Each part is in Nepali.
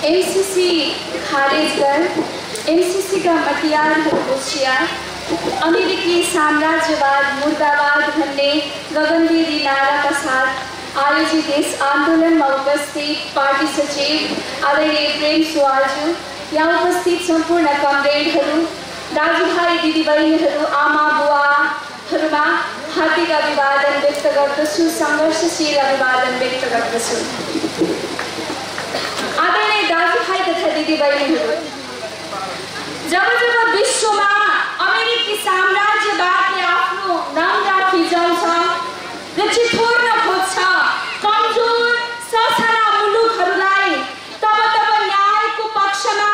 एमसीसी खारेज कर, एमसीसी का मटियारहरूको होसियार, अमेरिकी साम्राज्यवाद मुर्दाबाद भन्ने गगनभेदी नाराका साथ आयोजित यस आन्दोलनमा उपस्थित पार्टी सचिव आदरणीय प्रेम सुवालज्यू, यहाँ उपस्थित सम्पूर्ण कमरेडहरू, दाजुभाइ दिदीबहिनीहरू, आमा बुवाहरूमा हार्दिक अभिवादन व्यक्त गर्दछु, सङ्घर्षशील अभिवादन व्यक्त गर्दछु। आदरणीय दाजुभाइ तथा दिदीबहिनीहरू, जब जब विश्वमा अमेरिकी साम्राज्यवादले आफ्नो नाङ्गा फिजाउँछ र चिथोर्न खोज्छ कमजोर ससाना मुलुकहरूलाई, तब तब न्यायको पक्षमा,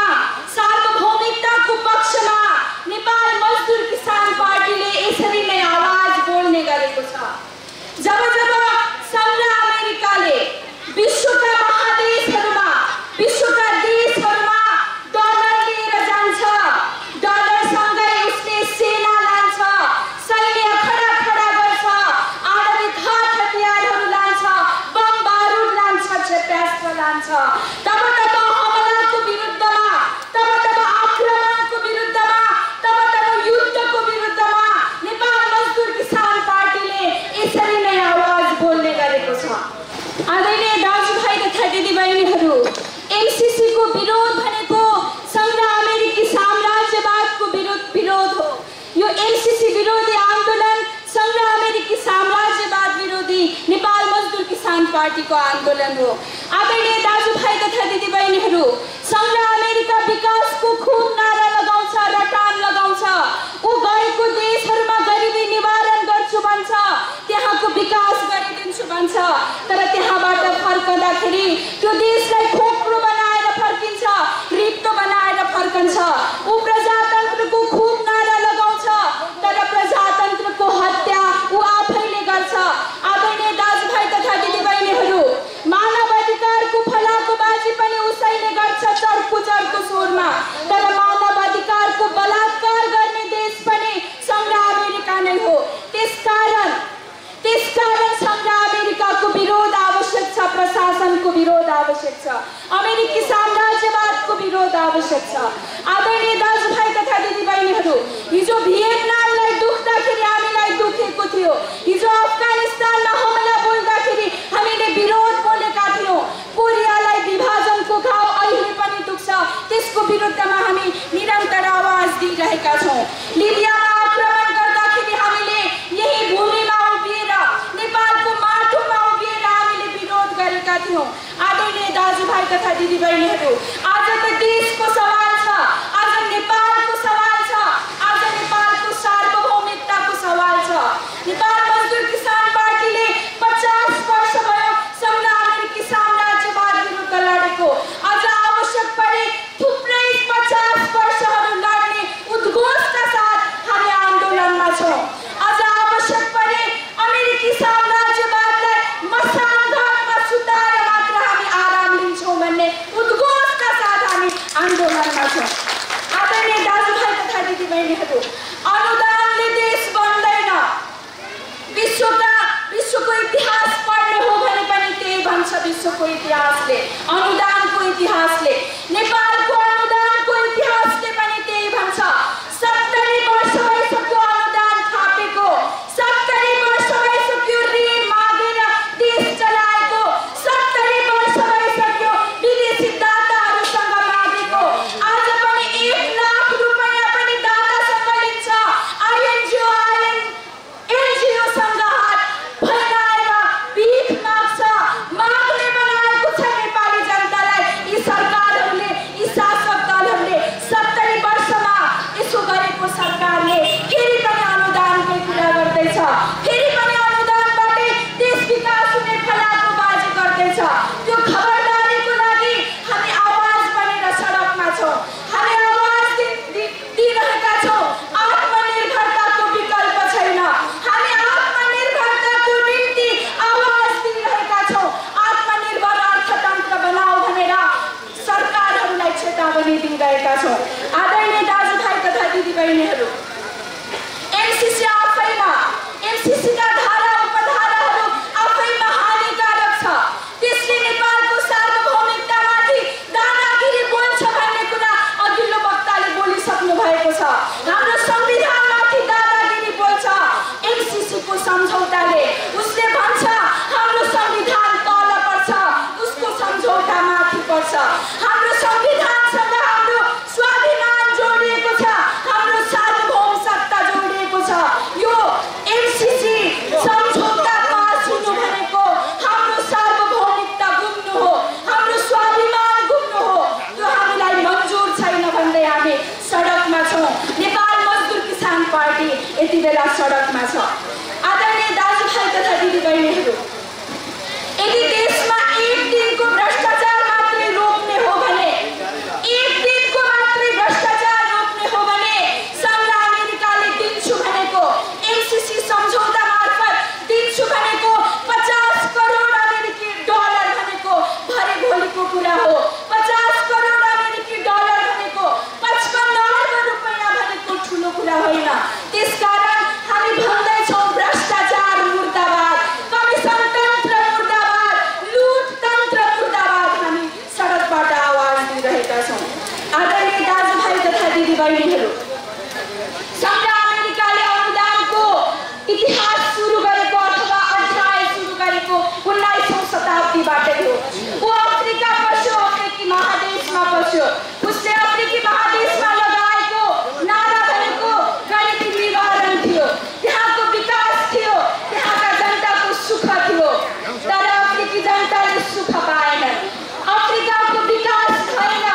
सार्वभौमिकताको पक्षमा नेपाल मजदुर किसान पार्टीले यसरी नै आवाज बोल्ने गरेको छ। जब जब संघ अमेरिकाले विश्वका महादेशहरूमा, विश्वका देशहरूमा डलर लिएर जान्छ, डलरसँगै उसले सेना लान्छ, सैन्य खडा गर्छ, आणविक हतियारहरू लान्छ, बम बारुद लान्छ, क्षेपणास्त्र लान्छ, तब तब हमलाको विरुद्धमा, तब तब आक्रमणको विरुद्धमा, तब तब युद्धको विरुद्धमा नेपाल मजदुर किसान पार्टीले यसरी नै आवाज बोल्ने गरेको छ। आदरणीय दाजुभाइ तथा दिदीबहिनीहरू, एमसीसी को विरोध भनेको संघ अमेरिकी साम्राज्यवादको विरोध हो। यो एमसीसी विरोधी आन्दोलन संघ अमेरिकी साम्राज्यवाद विरोधी नेपाल मजदुर किसान पार्टीको आन्दोलन हो। आदरणीय दाजुभाइ तथा दिदीबहिनीहरू, संघ अमेरिका विकासको खूब नारा लगाउँछ, रटान लगाउँछ, ऊ गएको देशहरूमा गरिबी निवारण गर्छु भन्छ, त्यहाँको विकास गरिदिन्छु भन्छ, तर त्यहाँबाट फर्कँदाखेरि त्यो देशलाई खोक्रो बनाएर फर्किन्छ, रित्तो बनाएर फर्कन्छ। ऊ प्रजातन्त्रको खूब नारा लगाउँछ, तर प्रजातन्त्रको हत्या ऊ आफैले गर्छ। आदरणीय दाजुभाइ तथा दिदीबहिनीहरू, मानव अधिकारको फलाकोबाजी पनि उसैले गर्छ चर्को स्वरमा, तर मानव अधिकारको बलात्कार गर्ने देश पनि संघ अमेरिका नै हो। त्यसकारण संघ अमेरिकाको विरोध आवश्यक छ, प्रशासनको विरोध आवश्यक छ, अमेरिकी साम्राज्यवादको विरोध आवश्यक छ। आदरणीय दाजुभाइ तथा दिदीबहिनीहरू, हिजो भियतनामलाई दुख्दाखेरि हामीलाई दुखेको थियो, हिजो अफगानिस्तानमा हमला बोल्दाखेरि हामीले विरोध बोलेका थियौँ, कोरियालाई विभाजनको घाउ अहिले पनि दुख्छ, त्यसको विरुद्धमा हामी निरन्तर आवाज दिइरहेका छौँ। लिबियामा आक्रमण गर्दाखेरि हामीले यही भूमिमा उभिएर, नेपालको माटोमा उभिएर हामीले विरोध गरेका थियौँ। आदरणीय दाजुभाइ तथा दिदीबहिनीहरू, आज त देशको सवाल छ, आज नेपालको सवाल छ, आज नेपालको सार्वभौमिकताको सवाल छ। नेपाल मजदुर किसान पार्टीले 50 वर्ष भयो संघ अमेरिकी साम्राज्यवाद विरुद्ध लडेको। आज आवश्यक परे थुप्रै 50 वर्षहरू लड्ने उद्घोषका साथ हामी आन्दोलनमा छौँ। आज आवश्यक परे अमेरिकी साम्राज्यवादलाई मसानघाटमा सुताएर मात्र हामी आराम लिन्छौँ भन्ने उद्घोषका साथ हामी आन्दोलनमा छौँ। आदरणीय दाजुभाइ तथा दिदीबहिनीहरू, अनुदानले देश बन्दैन। विश्वको इतिहास पढ्ने हो भने पनि त्यही भन्छ विश्वको इतिहासले, अनुदानको इतिहासले, नेपालको अनुदानको इतिहासले पनि त्यही भन्छ। 70 वर्ष भइसक्यो अनुदान थापेको, 70 वर्ष भइसक्यो ऋण मागेर देश चलाएको, 70 वर्ष भइसक्यो विदेशी दाताहरूसँग मागेको। आज पनि 1 लाख रुपैयाँ पनि दातासँग लिन्छ। एनजिओसँग हात फैलाएर भिख माग्छ, माग्ने बनाएको छ नेपाली जनतालाई। यी सरकारहरूले, यी शासक दलहरूले 70 वर्षमा यसो गरेको सरकारले फेरि पनि अनुदानकै कुरा गर्दैछ, फेरि पनि अनुदानबाटै देश विकास हुने फलाकोबाजी गर्दैछ। त्यो खबरदारीको लागि हामी आवाज बनेर सडकमा छौँ, हामी आवाज दिइरहेका छौँ। आत्मनिर्भरताको विकल्प छैन, हामी आत्मनिर्भरताको निम्ति आवाज दिइरहेका छौँ। आत्मनिर्भर अर्थतन्त्र बनाऊ भनेर सरकारहरूलाई चेतावनी दिइरहेका छौँ। आदरणीय दाजुभाइ तथा दिदीबहिनीहरू, एमसीसी आफैमा, एमसीसीका धारा उपधाराहरू आफैमा हानिकारक छ। त्यसले नेपालको सार्वभौमिकतामाथि दादागिरी हुनुपर्छ। हाम्रो संविधानसँग हाम्रो स्वाभिमान जोडिएको छ, हाम्रो सार्वभौम सत्ता जोडिएको छ। यो एमसीसी सम्झौता पास हुनु भनेको हाम्रो सार्वभौमिकता गुम्नु हो, हाम्रो स्वाभिमान गुम्नु हो। त्यो हामीलाई मन्जुर छैन भन्दै हामी सडकमा छौँ। नेपाल मजदुर किसान पार्टी यति बेला सडकमा छ। आदरणीय दाजुभाइ तथा दिदीबहिनीहरू, यदि देशमा एक दिनको भ्रष्टाचार मात्रै रोक्ने हो भने, एक दिनको मात्रै भ्रष्टाचार रोक्ने हो भने संघ अमेरिकाले दिन्छु भनेको एमसीसी सम्झौता मार्फत दिन्छु भनेको 50 करोड अमेरिकी डलर भनेको भरे भोलिको कुरा हो। 50 करोड अमेरिकी डलर भनेको 55 अर्ब रुपैयाँ भनेको ठुलो कुरा होइन। त्यसकारण हामी भन्दैछौँ भ्रष्टाचार मुर्दाबाद, कमिसन तन्त्र मुर्दाबाद, लुट तन्त्र मुर्दाबाद। हामी सडकबाट आवाज दिइरहेका छौँ। आदरणीय दाजुभाइ तथा दिदीबहिनीहरू, संघ अमेरिकाले अनुदानको इतिहास सुरु गरेको अथवा अध्याय सुरु गरेको 19औं शताब्दीबाटै हो। ऊ अफ्रिका पस्यो, अफ्रिकी महादेशमा पस्यो। उसले अफ्रिकी महादेशमा लगाएको नारा भनेको गरीबी निवारण थियो, त्यहाँको विकास थियो, त्यहाँका जनताको सुख थियो। तर अफ्रिकी जनताले सुख पाएनन्। अफ्रिकाको विकास भएन।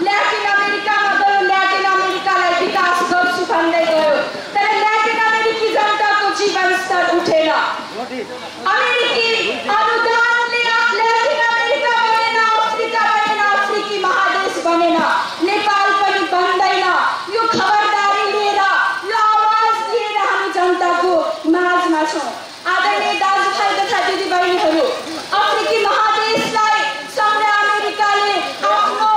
ल्याटिन अमेरिकामा गयो, ल्याटिन अमेरिकालाई विकास गर्छु भन्दै गयो, तर ल्याटिन अमेरिकी जनताको जीवन स्तर उठेन। अमेरिकी अनुदानले ल्याटिन अमेरिका बनेन, अफ्रिका बनेन, अफ्रिकी महादेश बनेन, नेपाल पनि बन्दैन। यो खबरदारी लिएर, यो आवाज लिएर हामी जनताको माझमा छौँ। आदरणीय दाजुभाइ तथा दिदीबहिनीहरू, अफ्रिकी महादेशलाई संघ अमेरिकाले आफ्नो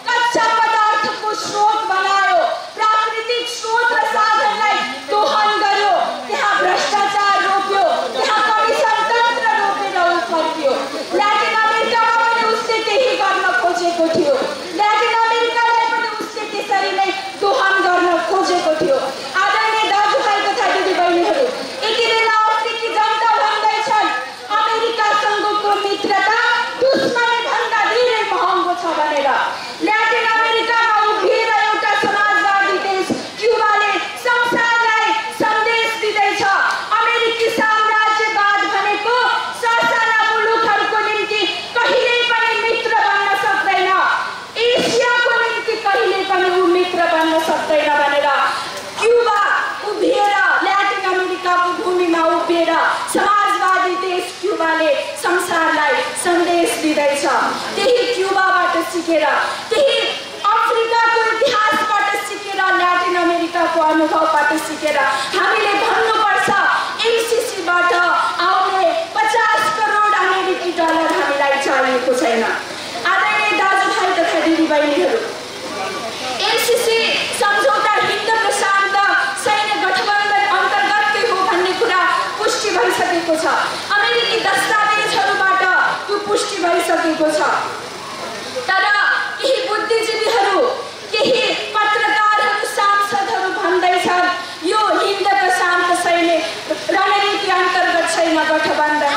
कच्चा पदार्थको स्रोत बनायो, प्राकृतिक स्रोत र साधनलाई दोहन गर्यो, त्यहाँ भ्रष्टाचार रोक्यो, त्यहाँ कमिसन तन्त्र रोकेर ऊ फर्क्यो। ल्याटिन अमेरिकामा पनि उसले त्यही गर्न खोजेको थियो। ल्याटिन अमेरिकालाई पनि उसले त्यसरी नै दोहन गर्न खोजेको थियो। आदरणीय दाजुभाइ तथा दिदीबहिनीहरू, यति बेला अफ्रिकी जनता भन्दैछन् अमेरिकासँगको मित्रता दुश्मनी भन्दा धेरै महँगो छ भनेर। ल्याटिन अमेरिकामा उभिएर एउटा समाजवादी देश क्युबाले संसारलाई सन्देश दिँदैछ, अमेरिकी साम्राज्यवाद भनेको ससाना मुलुकहरूको निम्ति कहिल्यै पनि मित्र बन्न सक्दैन, एसियाको निम्ति कहिल्यै पनि ऊ मित्र बन्न सक्दैन भनेर क्युबा उभिएर, ल्याटिन अमेरिकाको भूमिमा उभिएर समाजवादी देश क्युबाले संसारलाई सन्देश दिँदैछ। त्यही क्युबाबाट सिकेर, त्यही अफ्रिकाको इतिहासबाट सिकेर, ल्याटिन अमेरिकाको अनुभवबाट सिकेर हामीले भन्नुपर्छ एमसीसीबाट आउने 50 करोड अमेरिकी डलर हामीलाई चाहिएको छैन। आदरणीय दाजुभाइ तथा दिदीबहिनीहरू, एमसीसी सम्झौता हिन्द प्रशान्त सैन्य गठबन्धन अन्तर्गतकै हो भन्ने कुरा पुष्टि भइसकेको छ। अमेरिकी दस्तावेजहरूबाट त्यो पुष्टि भइसकेको छ। तर केही बुद्धिजीवीहरू, केही पत्रकारहरू, सांसदहरू भन्दैछन् यो हिन्द प्रशान्त सैन्य रणनीति अन्तर्गत छैन, गठबन्धन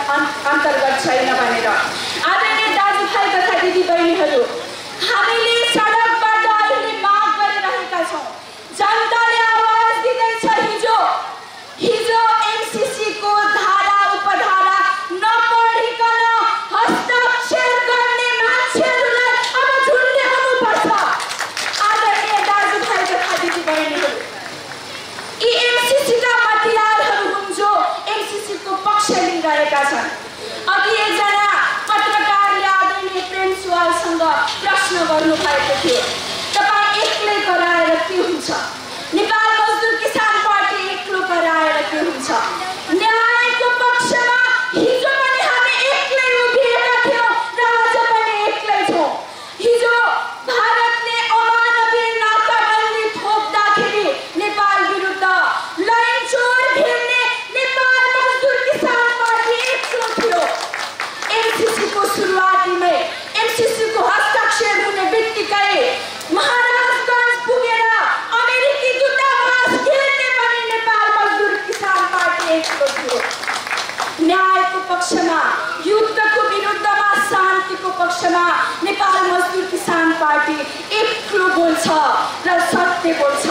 अन्तर्गत छैन भनेर। आदरणीय दाजुभाइ तथा दिदीबहिनीहरू, हामीले सडकबाट अहिले माग गरिरहेका छौँ। जनताले आवाज दिँदैछ। हिजो एमसीसीको धारा उपधारा नपढिकन हस्ताक्षर गर्ने मान्छेहरूलाई अब झुन्ड्याउनुपर्छ। आदरणीय दाजुभाइ तथा दिदीबहिनीहरू, यी एमसीसीका मतियारहरू हुन् जो एमसीसीको पक्ष लिइरहेका छन्। अघि एकजना पत्रकारले आदरणीय प्रेम सुवालसँग प्रश्न गर्नुभएको थियो, तपाईँ एक्लै कराएर के हुन्छ? नेपाल मजदुर किसान पार्टी एक्लो कराएर के हुन्छ? न्यायको पक्षमा हिजो पनि हामी एक्लै उभिएका थियौँ र आज पनि एक्लै छौँ। हिजो भारतले अमानवीय नाकाबन्दी थोप्दाखेरि नेपाल विरुद्ध लाइन चोर घेर्ने नेपाल मजदुर किसान पार्टी एक्लो थियो। एमसीसीको सुरुवातीमै, एमसीसीको हस्ताक्षर हुने बित्तिकै महाराजगञ्ज पुगेर अमेरिका नेपाल मजदुर किसान पार्टी एक्लो बोल्छ र सत्य बोल्छ।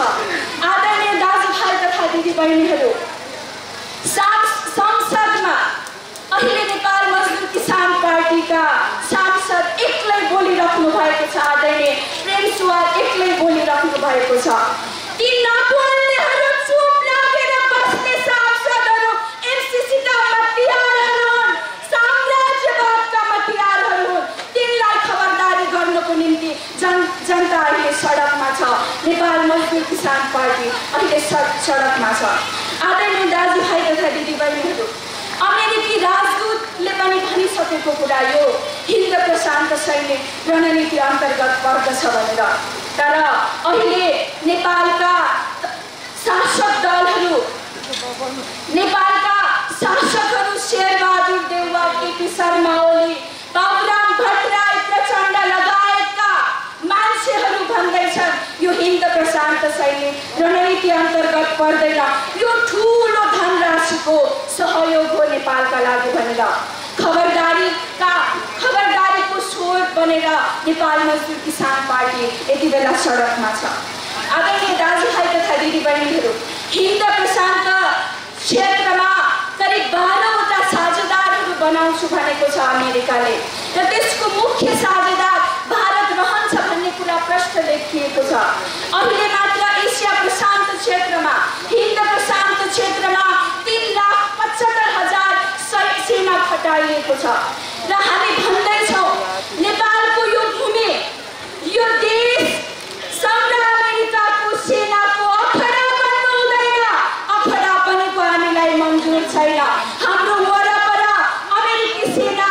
आदरणीय दाजुभाइ तथा दिदीबहिनीहरू, संसदमा अहिले नेपाल मजदुर किसान पार्टीका सांसद एक्लै बोलिराख्नु भएको छ। आदरणीय प्रेम सुवाल एक्लै बोलिराख्नु भएको छ। ती नबोल्नेहरू, चुप लागेर बस्ने सांसदहरू एमसीसीका मतियारहरू हुन्, साम्राज्यवादका मतियारहरू हुन्। तिनलाई खबरदारी गर्नको निम्ति जनता अहिले सडकमा छ। नेपाल मजदुर किसान पार्टी अहिले सडकमा छ। आदरणीय दाजुभाइ तथा दिदीबहिनीहरू, अमेरिकी राजदूतले पनि भनिसकेको कुरा यो हिन्द प्रशान्त सैनिक रणनीति अन्तर्गत पर्दछ भनेर। तर अहिले नेपालका शासक दलहरू, नेपालका शासकहरू शेरबहादुर देउवा, केपी शर्मा ओली, बाबुराम भट्टराई, प्रचण्ड लगायतका मान्छेहरू भन्दैछन् यो हिन्द प्रशान्त सैनिक रणनीति अन्तर्गत पर्दैन, यो ठुलो धनराशिको सहयोग हो नेपालका लागि भनेर। खबरदारीको स्रोत बनेर नेपाल मजदुर किसान पार्टी यति बेला सडकमा छ। आदरणीय दाजुभाइ तथा दिदीबहिनीहरू, हिन्द प्रशान्त क्षेत्रमा करिब 12वटा साझेदारहरू बनाउँछु भनेको छ अमेरिकाले, र त्यसको मुख्य साझेदार भारत रहन्छ भन्ने कुरा प्रश्न लेखिएको छ। अहिले मात्र एसिया प्रशान्त क्षेत्रमा, हिन्द प्रशान्त क्षेत्रमा 3,75,000 सेना खटाइएको छ र हामी भन्दैछौँ नेपालको यो भूमि, यो देश संघ अमेरिकाको सेनाको अखडा बन्नु हुँदैन। अखडा बनेको हामीलाई मन्जुर छैन। हाम्रो वरपर अमेरिकी सेना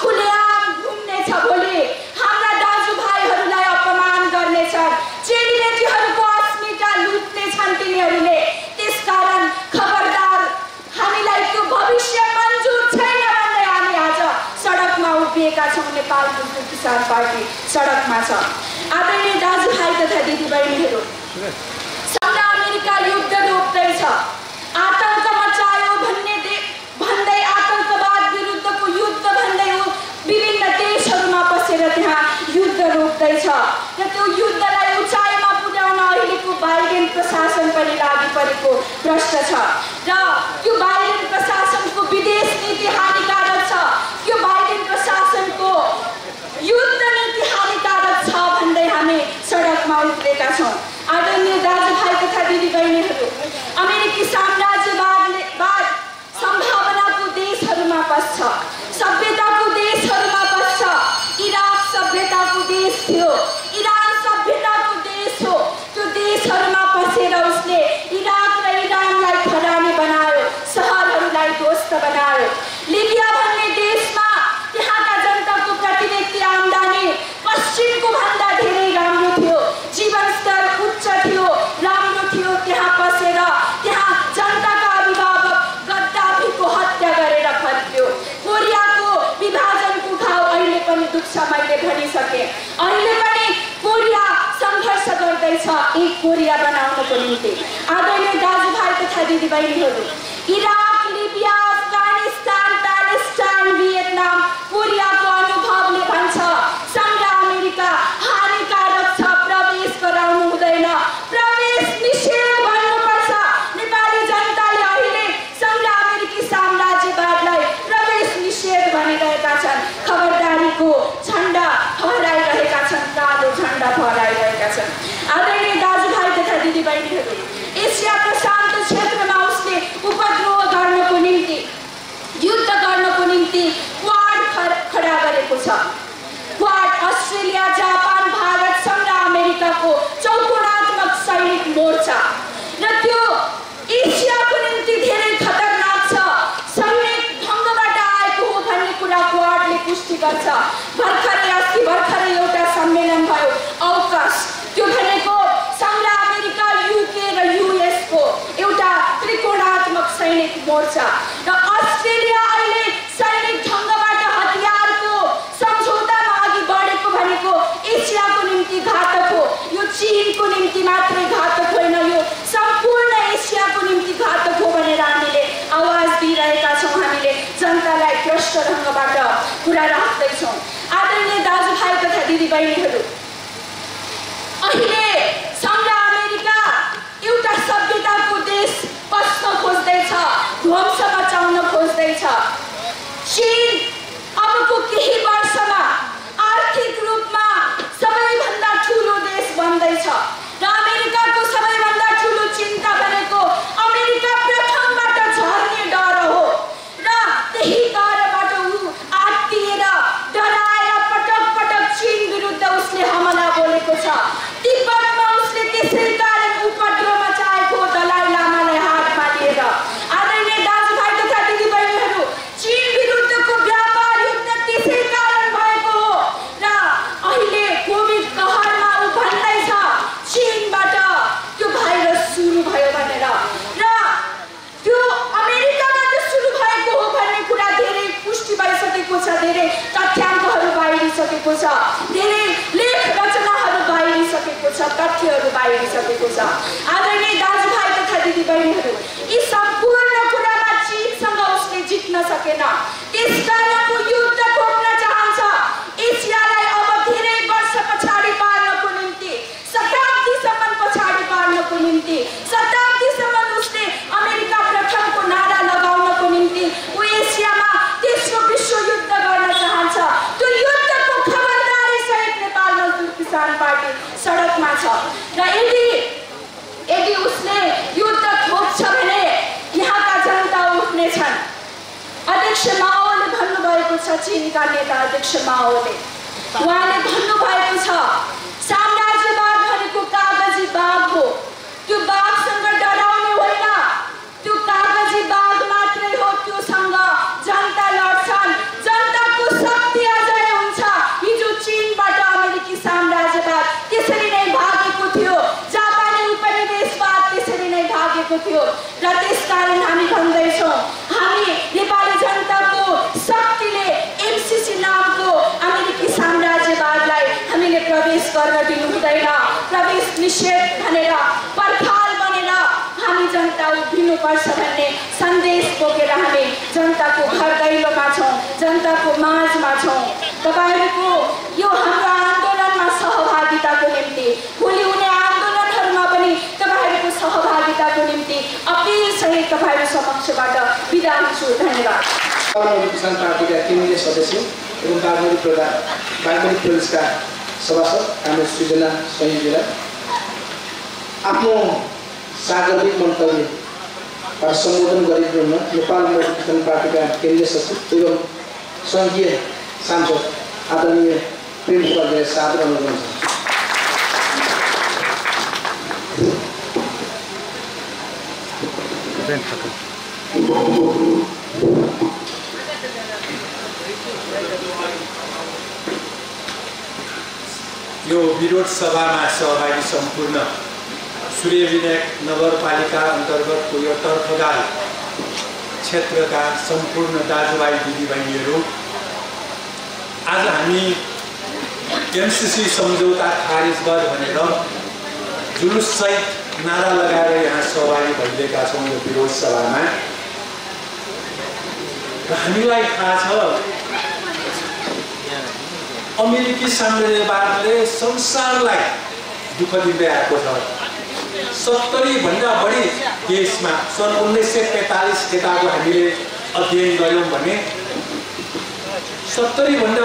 खुलेआम घुम्नेछ, भोलि हाम्रा दाजुभाइहरूलाई अपमान गर्नेछन्, चेलीबेटीहरूको अस्मिता लुट्नेछन् तिनीहरूले। त्यसकारण खबरदार, हामीलाई त्यो भविष्य मन्जुर छैन भन्दै हामी आज सडकमा उभिएका छौँ। नेपाल मजदुर किसान पार्टी सडकमा छ। आदरणीय दाजुभाइ तथा दिदीबहिनीहरू, संघ अमेरिका युद्ध रोक्दैछ, आतंक मचायो भन्दै आतंकवाद विरुद्धको युद्ध भन्दै विभिन्न देशहरूमा पसेर त्यहाँ युद्ध रोक्दैछ र त्यो युद्धलाई उचाइमा पुर्याउन अहिलेको बाइडेन प्रशासन पनि लागि परेको प्रश्न छ र त्यो बाइडेन प्रशासनको विदेश नीति हानिकारक छ, त्यो बाइडेन प्रशासनको युद्ध नीति हानिकारक छ भन्दै हामी सडकमा उत्रेका छौँ। आदरणीय दाजुभाइ तथा दिदीबहिनीहरू, अमेरिकी साम्राज्यवाद सम्भावनाको देशहरूमा पस्छ, सभ्यताको देशहरूमा पस्छ। इराक सभ्यताको देश थियो, इरान सभ्यताको देश हो। त्यो देशहरूमा पसेर उसले इराक र इरानलाई खरानी बनायो, सहरहरूलाई ध्वस्त बनायो। लिबिया भन्ने देशमा त्यहाँका जनताको प्रति व्यक्ति आम्दानी पश्चिमको भन्दा धेरै राम्रो थियो, जीवनस्तर उच्च थियो, राम्रो थियो। त्यहाँ पसेर त्यहाँ जनताका अभिभावक गद्दाफीको हत्या गरेर फर्क्यो। कोरियाको विभाजनको घाउ अहिले पनि दुख्छ, मैले भनिसकेँ। अहिले पनि कोरिया सङ्घर्ष गर्दैछ एक कोरिया बनाउनको निम्ति। आदरणीय दाजुभाइ तथा दिदीबहिनीहरू, Iraq, Libya, Afghanistan, Palestine, Vietnam, कोरियाको अनुभवले भन्छ संघ अमेरिका हानिकारक छ, प्रवेश गराउनु हुँदैन, प्रवेश निषेध गर्नुपर्छ। नेपाली जनताले अहिले संघ अमेरिकी साम्राज्यवादलाई प्रवेश निषेध भनिरहेका छन्, खबरदारीको झन्डा फहराइरहेका छन्, कालो झन्डा फहराइरहेका छन्। आदरणीय दाजुभाइ तथा दिदीबहिनीहरू, एसिया प्रशान्त क्षेत्रमा उसले उपद्रव गर्नको निम्ति, युद्ध गर्नको निम्ति क्वाड खडा गरेको छ। क्वाड अस्ट्रेलिया, जापान, भारत, संघ अमेरिकाको चौकोणात्मक सैनिक मोर्चा र त्यो एसियाको निम्ति धेरै खतरनाक छ, सैनिक ढङ्गबाट आएको हो भन्ने कुरा क्वाडले पुष्टि गर्छ। भर्खरै एउटा सम्मेलन भयो अवकाश, त्यो भनेको संघ अमेरिका, युके र युएसको एउटा त्रिकोणात्मक सैनिक मोर्चा र अस्ट्रेलिया अहिले सैनिक ढङ्गबाट हतियारको सम्झौतामा अघि बढेको भनेको एसियाको निम्ति घातक हो। यो चीनको निम्ति मात्रै घातक होइन, यो सम्पूर्ण एसियाको निम्ति घातक हो भनेर हामीले आवाज दिइरहेका छौँ। हामीले जनतालाई प्रष्ट ढङ्गबाट कुरा राख्दैछौँ। आदरणीय दाजुभाइ तथा दिदीबहिनीहरू, अहिले साम्रा अमेरिका एउटा सभ्यताको देश बस्न खोज्दैछ, ध्वंस मचाउन खोज्दैछ। चीन अबको केही वर्षमा आर्थिक रूपमा सबैभन्दा ठुलो देश बन्दैछ र अमेरिकाको सबैभन्दा ठुलो चिन्ता भनेको अमेरिका प्रथमबाट झर्ने डर हो र त्यही डरबाट ऊ आत्तिएर डराएर पटक पटक चीन विरुद्ध उसले हमला बोलेको छ। तिब्बतमा उसले त्यसै कारण उपद्रव मचाएको दलाई लामालाई हातमा लिएर। आदरणीय दाजुभाइ तथा दिदीबहिनीहरू, चीन विरुद्धको व्यापार युद्ध त्यसै कारण भएको हो र अहिले कोभिड कहरमा ऊ भन्दैछ चीनबाट त्यो भाइरस सुरु भयो भनेर र त्यो अमेरिकाबाट सुरु भएको हो भन्ने कुरा धेरै पुष्टि भइसकेको छ, धेरै तथ्याङ्कहरू बाहिरिसकेको छ, धेरै लेख रचनाहरू बाहिरिसकेको छ, तथ्यहरू बाहिरिसकेको छ। आदरणीय दाजुभाइ तथा दिदीबहिनीहरू, यी सम्पूर्ण कुरामा चीनसँग उसले जित्न सकेन, त्यसकारण ऊ युद्ध थोप्न चाहन्छ। एसियालाई अब धेरै वर्ष पछाडि पार्नको निम्ति, शताब्दीसम्म पछाडि पार्नको निम्ति, शताब्दीसम्म उसले अमेरिका प्रथमको नारा लगाउनको निम्ति ऊ एसियामा तेस्रो विश्व युद्ध गर्न चाहन्छ। त्यो युद्धको खबरदारी सहित नेपाल मजदुर किसान पार्टी सडकमा छ र यदि उसले युद्ध थोप्छ भने यहाँका जनता उठ्नेछन्। अध्यक्ष माओले भन्नुभएको छ, चीनका नेता अध्यक्ष माओले, उहाँले भन्नुभएको छ साम्राज्यवाद भनेको कागजी बाघ हो, त्यो बाघसँग डराउने होइन, त्यो कागजी बाघ मात्रै हो, त्योसँग जनता लड्छन्, जनताको शक्ति अझै हुन्छ। हिजो चीनबाट अमेरिकी साम्राज्यवाद त्यसरी नै भागेको थियो, जापानी उपनिवेशवाद त्यसरी नै भागेको थियो र त्यसकारण हामी भन्दैछौँ, हामी नेपाली जनताको शक्तिले एमसीसी नामको अमेरिकी साम्राज्यवादलाई हामीले प्रवेश गर्न दिनु हुँदैन। प्रवेश निषेध भनेर पर्खाल बनेर हामी जनता उभिनुपर्छ भन्ने सन्देश बोकेर हामी जनताको घर दैलोमा छौँ, जनताको माझमा छौँ। तपाईँहरूको यो हाम्रो आन्दोलनमा सहभागिताको निम्ति, भोलि हुने आन्दोलनहरूमा पनि तपाईँहरूको सहभागिताको निम्ति अपिल सहित तपाईँहरू समक्षबाट बिदा हुन्छु। धन्यवाद। किसान पार्टीका केन्द्रीय सदस्य एवं बागमती प्रदेशका सभासद हाम्रो सृजना संयोजीलाई आफ्नो सार्वजनिक मन्तव्यबाट सम्बोधन गरिरहन नेपाल मजदुर किसान पार्टीका केन्द्रीय सचिव एवं सङ्घीय सांसद आदरणीय प्रेम सुब्बालाई सादर अनुरोध छ। यो विरोध सभामा सहभागी सम्पूर्ण सूर्यविनायक नगरपालिका अन्तर्गतको यो तर्फगाल क्षेत्रका सम्पूर्ण दाजुभाइ दिदीबहिनीहरू, आज हामी एमसीसी सम्झौता खारिज गर भनेर जुलुससहित नारा लगाएर यहाँ सहभागी भइरहेका छौँ यो विरोध सभामा। र हामीलाई थाहा छ अमेरिकी साम्राज्यवादले संसारलाई दुःख दिँदै आएको छ। 70 भन्दा बढी देशमा सन् 1945 यताको हामीले अध्ययन गऱ्यौँ भने 70 भन्दा